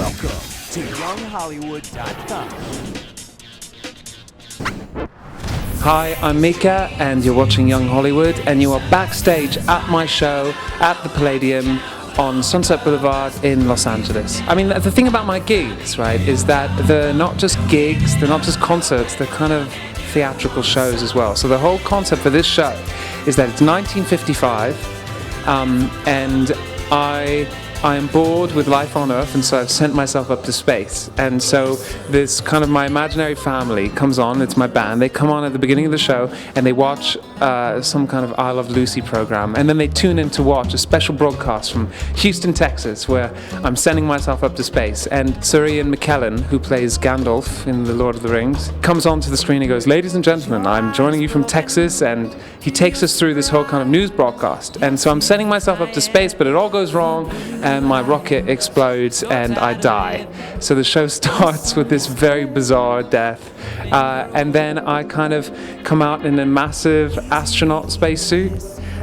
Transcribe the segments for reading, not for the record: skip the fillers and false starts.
Welcome to YoungHollywood.com. Hi, I'm Mika, and you're watching Young Hollywood, and you are backstage at my show at the Palladium on Sunset Boulevard in Los Angeles. I mean, the thing about my gigs, right, is that they're not just gigs, they're not just concerts, they're kind of theatrical shows as well. So the whole concept for this show is that it's 1955, and I am bored with life on Earth, and so I've sent myself up to space. And so this kind of my imaginary family comes on, it's my band, they come on at the beginning of the show and they watch some kind of I Love Lucy program, and then they tune in to watch a special broadcast from Houston, Texas, where I'm sending myself up to space. And Sir Ian McKellen, who plays Gandalf in The Lord of the Rings, comes onto the screen and goes, "Ladies and gentlemen, I'm joining you from Texas," and he takes us through this whole kind of news broadcast. And so I'm sending myself up to space, but it all goes wrong, and my rocket explodes and I die. So the show starts with this very bizarre death, and then I kind of come out in a massive astronaut spacesuit,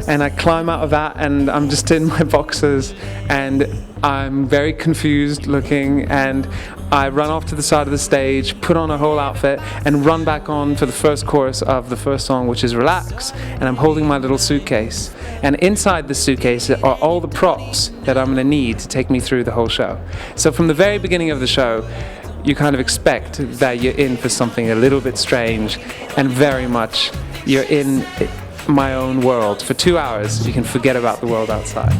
and I climb out of that, and I'm just in my boxers, and I'm very confused looking, and I run off to the side of the stage, put on a whole outfit, and run back on for the first chorus of the first song, which is Relax, and I'm holding my little suitcase. And inside the suitcase are all the props that I'm going to need to take me through the whole show. So from the very beginning of the show, you kind of expect that you're in for something a little bit strange, and very much you're in my own world. For 2 hours, you can forget about the world outside.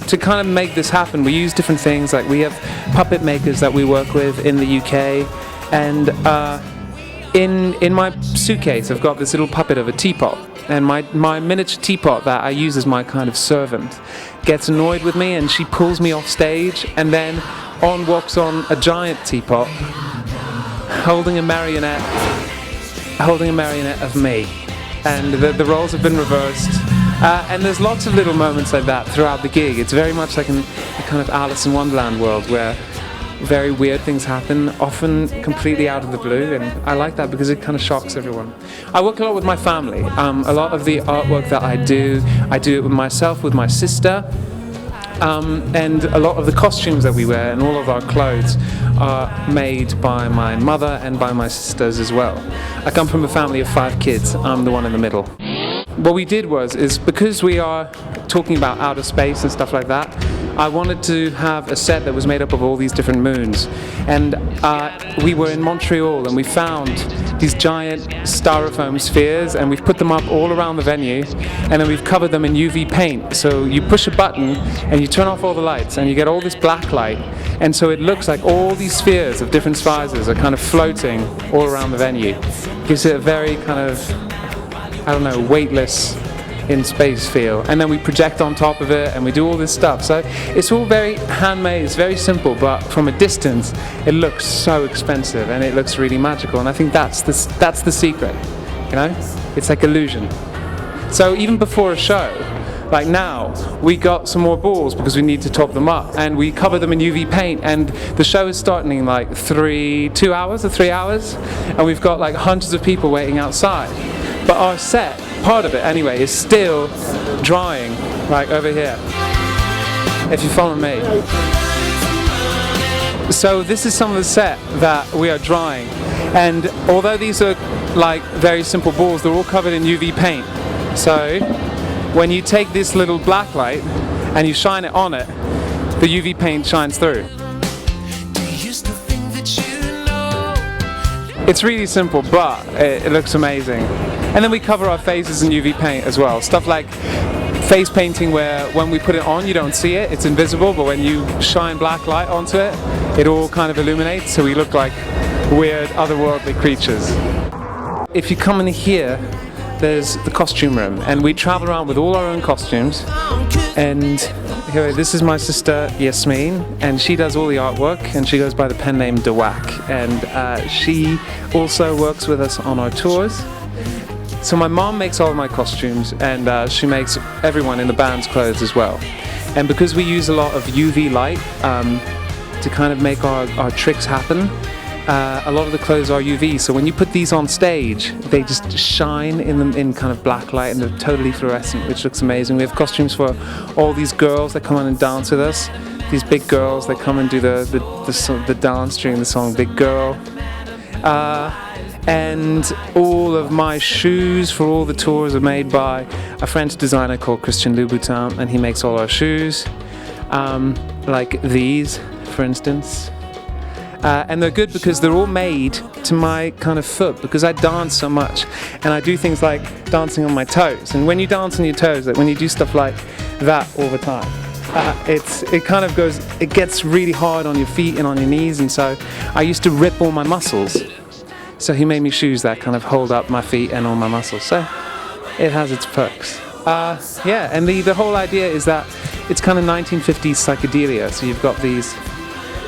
To kind of make this happen, we use different things, like we have puppet makers that we work with in the UK, and in my suitcase I've got this little puppet of a teapot, and my miniature teapot that I use as my kind of servant gets annoyed with me, and she pulls me off stage, and then on walks on a giant teapot holding a marionette of me, and the roles have been reversed. And there's lots of little moments like that throughout the gig. It's very much like a kind of Alice in Wonderland world where very weird things happen, often completely out of the blue, and I like that because it kind of shocks everyone. I work a lot with my family. A lot of the artwork that I do it with myself, with my sister, and a lot of the costumes that we wear and all of our clothes are made by my mother and by my sisters as well. I come from a family of 5 kids. I'm the one in the middle. What we did is because we are talking about outer space and stuff like that, I wanted to have a set that was made up of all these different moons. And we were in Montreal, and we found these giant styrofoam spheres, and we've put them up all around the venue, and then we've covered them in UV paint. So you push a button and you turn off all the lights, and you get all this black light, and so it looks like all these spheres of different sizes are kind of floating all around the venue. Gives it a very kind of, I don't know, weightless in space feel. And then we project on top of it, and we do all this stuff. So it's all very handmade, it's very simple, but from a distance it looks so expensive, and it looks really magical, and I think that's the secret, you know? It's like illusion. So even before a show, like now, we got some more balls because we need to top them up, and we cover them in UV paint, and the show is starting in like 3 hours, and we've got like hundreds of people waiting outside. But our set, part of it anyway, is still drying, like over here, if you follow me. So this is some of the set that we are drying, and although these are like very simple balls, they're all covered in UV paint. So when you take this little black light and you shine it on it, the UV paint shines through. It's really simple, but it looks amazing. And then we cover our faces in UV paint as well. Stuff like face painting, where when we put it on you don't see it, it's invisible, but when you shine black light onto it, it all kind of illuminates, so we look like weird otherworldly creatures. If you come in here, there's the costume room, and we travel around with all our own costumes. And here, this is my sister Yasmin, and she does all the artwork, and she goes by the pen name Dewak, and she also works with us on our tours. So my mom makes all of my costumes, and she makes everyone in the band's clothes as well. And because we use a lot of UV light to kind of make our tricks happen, A lot of the clothes are UV, so when you put these on stage, they just shine in kind of black light, and they're totally fluorescent, which looks amazing. We have costumes for all these girls that come on and dance with us. These big girls that come and do the dance during the song Big Girl. And all of my shoes for all the tours are made by a French designer called Christian Louboutin, and he makes all our shoes, like these, for instance. And they're good because they're all made to my kind of foot, because I dance so much and I do things like dancing on my toes. And when you dance on your toes, like when you do stuff like that all the time, it gets really hard on your feet and on your knees, and so I used to rip all my muscles. So he made me shoes that kind of hold up my feet and all my muscles. So it has its perks. Yeah, and the whole idea is that it's kind of 1950s psychedelia. So you've got these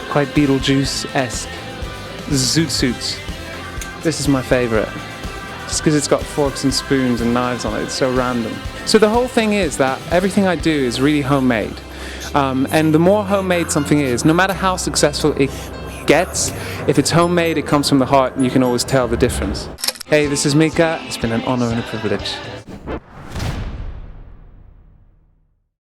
quite Beetlejuice-esque zoot suits. This is my favorite, just because it's got forks and spoons and knives on it. It's so random. So the whole thing is that everything I do is really homemade. And the more homemade something is, no matter how successful it gets, if it's homemade, it comes from the heart, and you can always tell the difference. Hey, this is Mika. It's been an honor and a privilege.